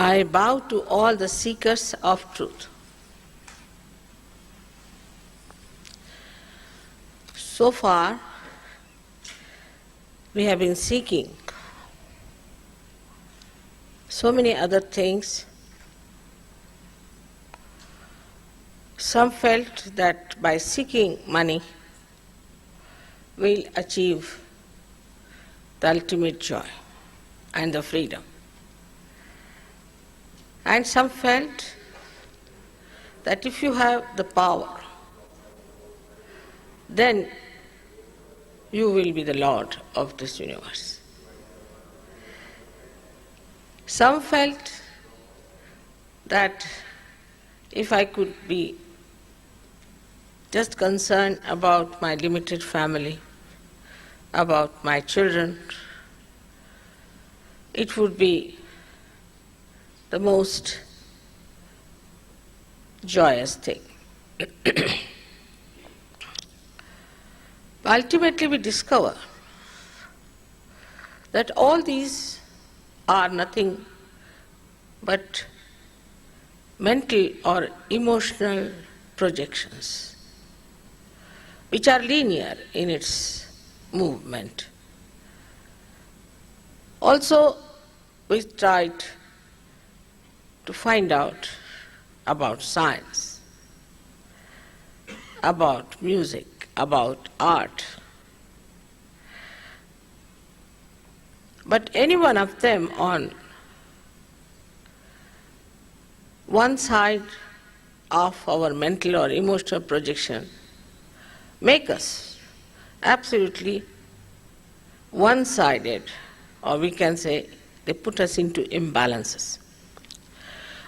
I bow to all the seekers of truth. So far, we have been seeking so many other things. Some felt that by seeking money, we'll achieve the ultimate joy and the freedom. And some felt that if you have the power, then you will be the Lord of this universe. Some felt that if I could be just concerned about my limited family, about my children, it would be the most joyous thing. Ultimately, we discover that all these are nothing but mental or emotional projections, which are linear in its movement. Also, we tried to find out about science, about music, about art. But any one of them on one side of our mental or emotional projection make us absolutely one-sided, or we can say they put us into imbalances.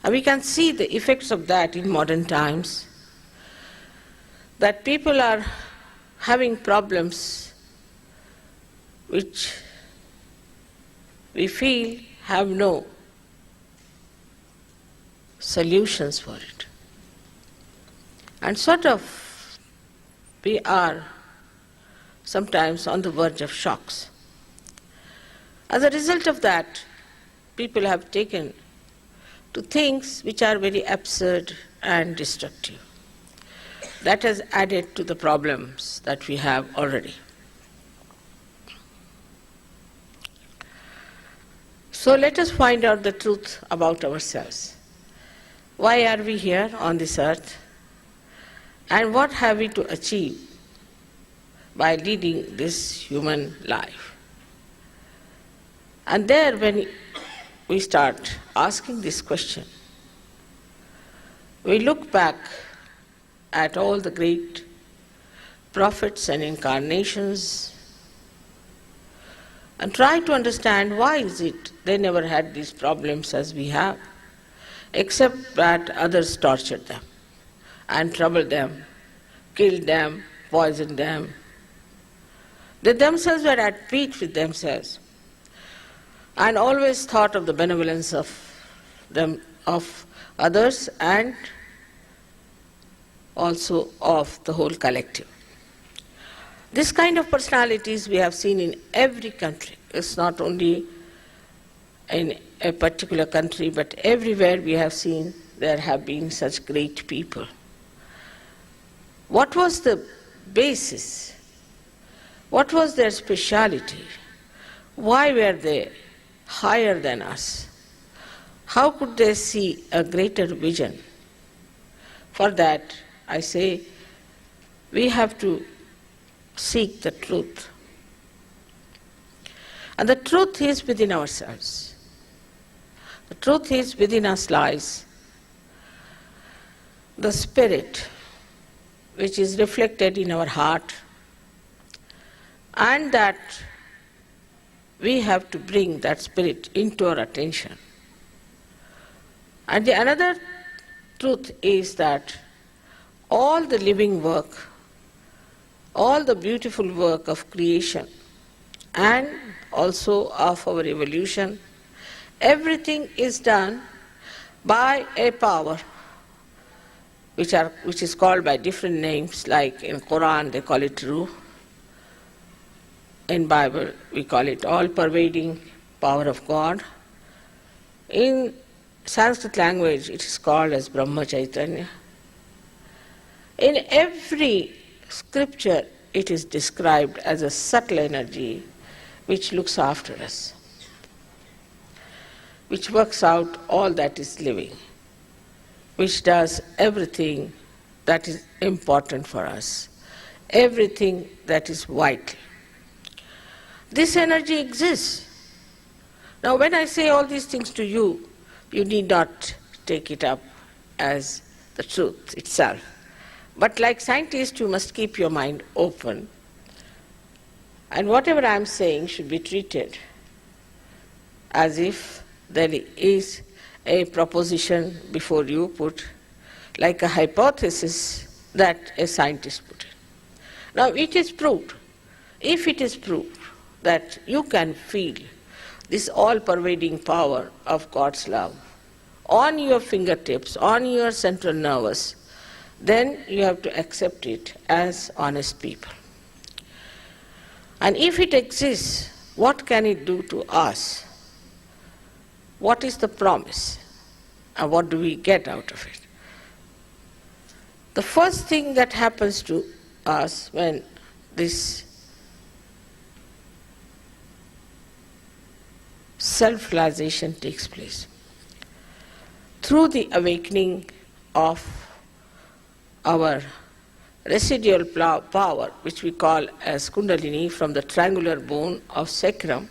And we can see the effects of that in modern times, that people are having problems which we feel have no solutions for it. And sort of we are sometimes on the verge of shocks. As a result of that, people have taken to things which are very absurd and destructive. That has added to the problems that we have already. So let us find out the truth about ourselves. Why are we here on this earth? And what have we to achieve by leading this human life? And there, when we start asking this question, we look back at all the great prophets and incarnations and try to understand why is it they never had these problems as we have, except that others tortured them and troubled them, killed them, poisoned them. They themselves were at peace with themselves and always thought of the benevolence of them, of others, and also of the whole collective. This kind of personalities we have seen in every country. It's not only in a particular country, but everywhere we have seen there have been such great people. What was the basis? What was their speciality? Why were they higher than us? How could they see a greater vision? For that, I say, we have to seek the truth. And the truth is within ourselves. The truth is within us lies the spirit which is reflected in our heart, and that we have to bring that spirit into our attention. And the another truth is that all the living work, all the beautiful work of creation and also of our evolution, everything is done by a power which is called by different names, like in Quran they call it Ruh, in Bible we call it all-pervading power of God, in Sanskrit language, it is called as Brahma Chaitanya. In every scripture, it is described as a subtle energy which looks after us, which works out all that is living, which does everything that is important for us, everything that is vital. This energy exists. Now, when I say all these things to you, you need not take it up as the truth itself. But like scientists, you must keep your mind open. And whatever I am saying should be treated as if there is a proposition before you put, like a hypothesis that a scientist put in. Now, it is proved, if it is proved that you can feel this all-pervading power of God's love on your fingertips, on your central nervous, then you have to accept it as honest people. And if it exists, what can it do to us? What is the promise? And what do we get out of it? The first thing that happens to us when this self-realization takes place, through the awakening of our residual power, which we call as Kundalini, from the triangular bone of sacrum,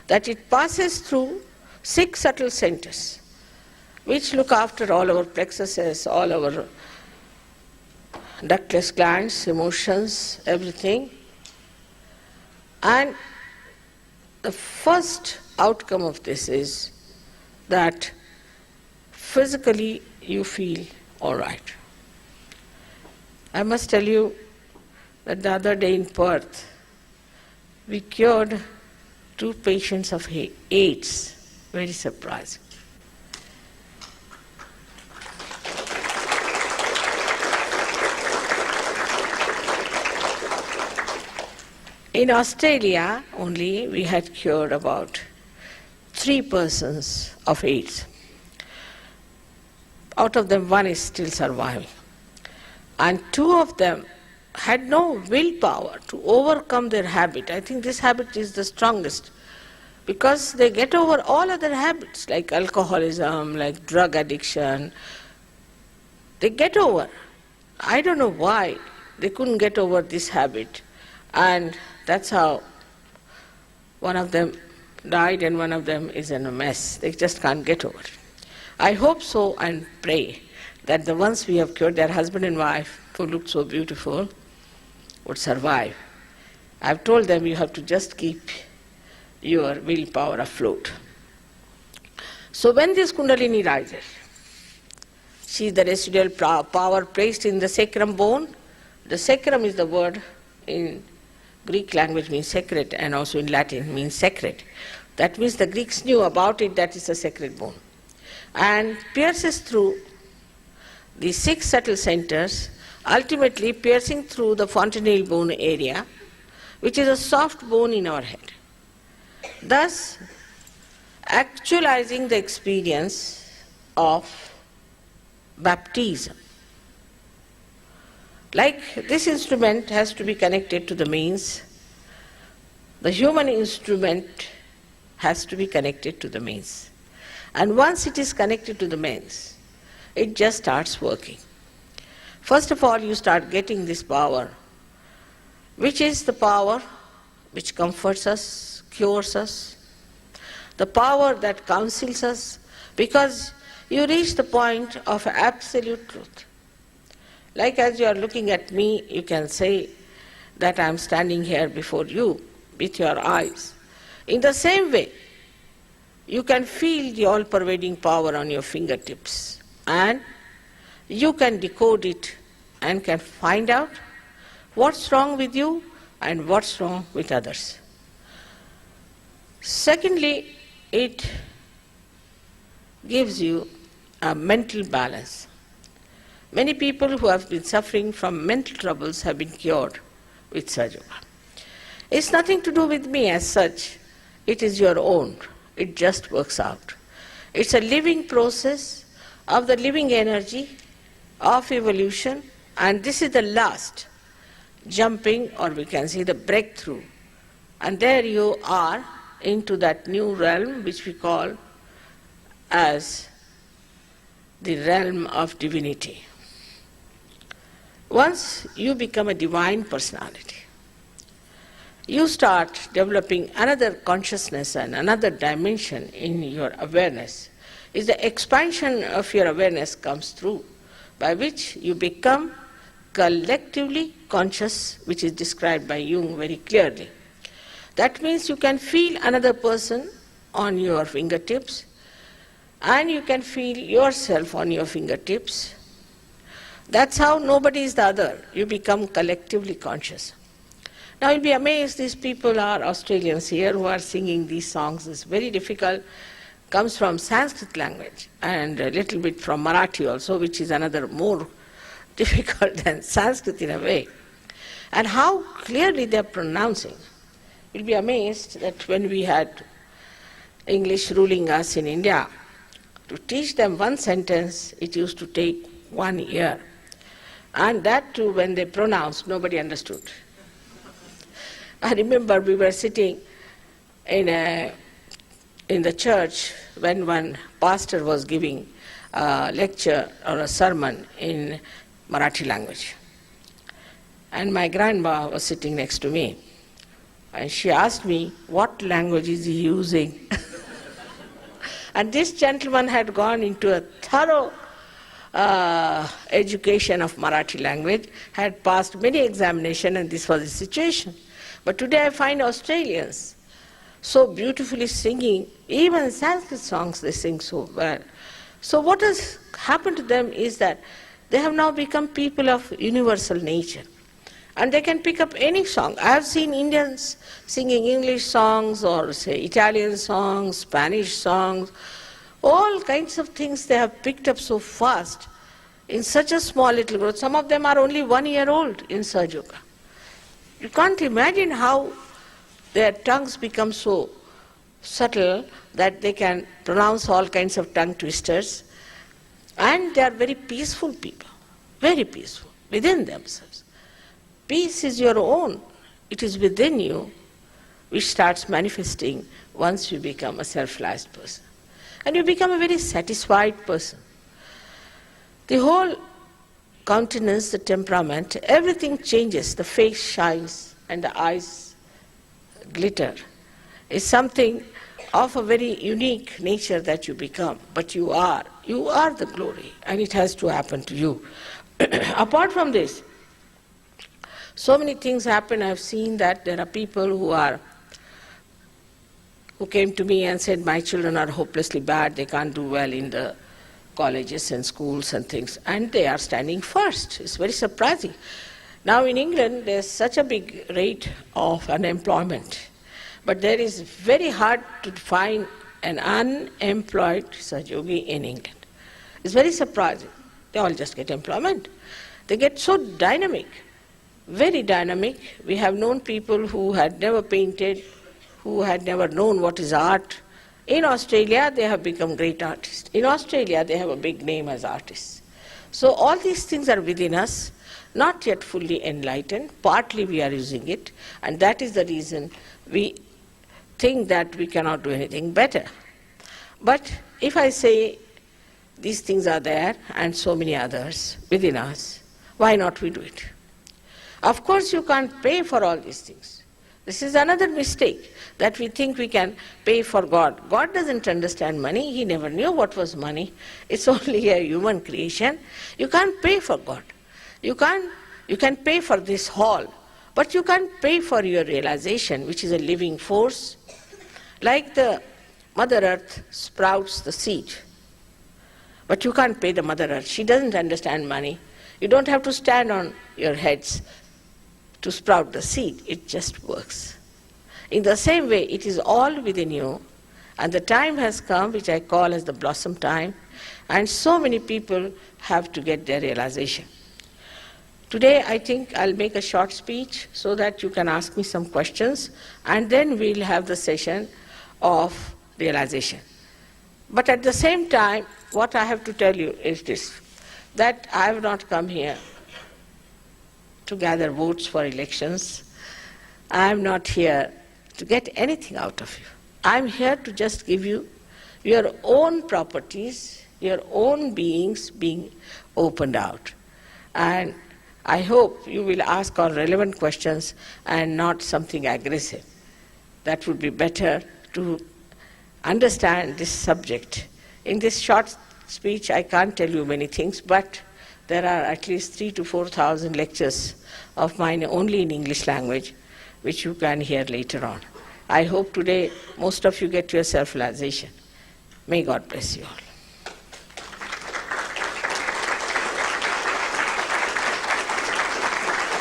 that it passes through 6 subtle centers, which look after all our plexuses, all our ductless glands, emotions, everything. And the first outcome of this is that physically you feel all right. I must tell you that the other day in Perth, we cured 2 patients of AIDS. Very surprising. In Australia only, we had cured about 3 persons of AIDS. Out of them, 1 is still surviving. And 2 of them had no willpower to overcome their habit. I think this habit is the strongest, because they get over all other habits like alcoholism, like drug addiction. They get over. I don't know why they couldn't get over this habit. And that's how one of them died and one of them is in a mess. They just can't get over it. I hope so and pray that the ones we have cured, their husband and wife, who looked so beautiful, would survive. I've told them you have to just keep your willpower afloat. So when this Kundalini rises, see the residual power placed in the sacrum bone. The sacrum is the word in Greek language means sacred, and also in Latin means sacred. That means the Greeks knew about it, that is a sacred bone. And pierces through the 6 subtle centers, ultimately piercing through the fontanelle bone area, which is a soft bone in our head. Thus, actualizing the experience of baptism. Like this instrument has to be connected to the mains, the human instrument has to be connected to the mains. And once it is connected to the mains, it just starts working. First of all, you start getting this power, which is the power which comforts us, cures us, the power that counsels us, because you reach the point of absolute truth. Like as you are looking at me, you can say that I am standing here before you with your eyes. In the same way, you can feel the all-pervading power on your fingertips, and you can decode it and can find out what's wrong with you and what's wrong with others. Secondly, it gives you a mental balance. Many people who have been suffering from mental troubles have been cured with Sahaja Yoga. It's nothing to do with me as such. It is your own. It just works out. It's a living process of the living energy of evolution, and this is the last jumping, or we can say the breakthrough. And there you are into that new realm which we call as the realm of divinity. Once you become a divine personality, you start developing another consciousness and another dimension in your awareness. Is the expansion of your awareness comes through, by which you become collectively conscious, which is described by Jung very clearly. That means you can feel another person on your fingertips, and you can feel yourself on your fingertips. That's how nobody is the other. You become collectively conscious. Now you'll be amazed, these people are Australians here who are singing these songs. It's very difficult. Comes from Sanskrit language and a little bit from Marathi also, which is another more difficult than Sanskrit in a way. And how clearly they're pronouncing. You'll be amazed that when we had English ruling us in India, to teach them one sentence, it used to take 1 year. And that too, when they pronounced, nobody understood. I remember we were sitting in the church when one pastor was giving a lecture or a sermon in Marathi language. And my grandma was sitting next to me. And she asked me, what language is he using? And this gentleman had gone into a thorough education of Marathi language, had passed many examinations, and this was the situation. But today I find Australians so beautifully singing, even Sanskrit songs they sing so well. So what has happened to them is that they have now become people of universal nature. And they can pick up any song. I have seen Indians singing English songs or say Italian songs, Spanish songs, all kinds of things they have picked up so fast in such a small little group. Some of them are only 1 year old in Sahaja Yoga. You can't imagine how their tongues become so subtle that they can pronounce all kinds of tongue twisters. And they are very peaceful people, very peaceful within themselves. Peace is your own. It is within you, which starts manifesting once you become a self-realized person. And you become a very satisfied person. The whole countenance, the temperament, everything changes. The face shines and the eyes glitter. It's something of a very unique nature that you become. But you are the glory, and it has to happen to you. Apart from this, so many things happen. I've seen that there are people who came to me and said, my children are hopelessly bad, they can't do well in the colleges and schools and things, and they are standing first. It's very surprising. Now in England, there's such a big rate of unemployment, but there is very hard to find an unemployed Sahaja Yogi in England. It's very surprising. They all just get employment. They get so dynamic, very dynamic. We have known people who had never painted, who had never known what is art. In Australia, they have become great artists. In Australia, they have a big name as artists. So all these things are within us, not yet fully enlightened. Partly we are using it, and that is the reason we think that we cannot do anything better. But if I say these things are there and so many others within us, why not we do it? Of course, you can't pay for all these things. This is another mistake, that we think we can pay for God. God doesn't understand money. He never knew what was money. It's only a human creation. You can't pay for God. You can pay for this hall, but you can't pay for your realization, which is a living force. Like the Mother Earth sprouts the seed, but you can't pay the Mother Earth. She doesn't understand money. You don't have to stand on your heads to sprout the seed. It just works. In the same way, it is all within you, and the time has come, which I call as the blossom time, and so many people have to get their realization. Today, I think I'll make a short speech so that you can ask me some questions, and then we'll have the session of realization. But at the same time, what I have to tell you is this, that I have not come here to gather votes for elections. I am not here to get anything out of you. I am here to just give you your own properties, your own beings being opened out. And I hope you will ask all relevant questions and not something aggressive. That would be better to understand this subject. In this short speech, I can't tell you many things, but there are at least 3,000 to 4,000 lectures of mine only in English language, which you can hear later on. I hope today most of you get your self-realization. May God bless you all.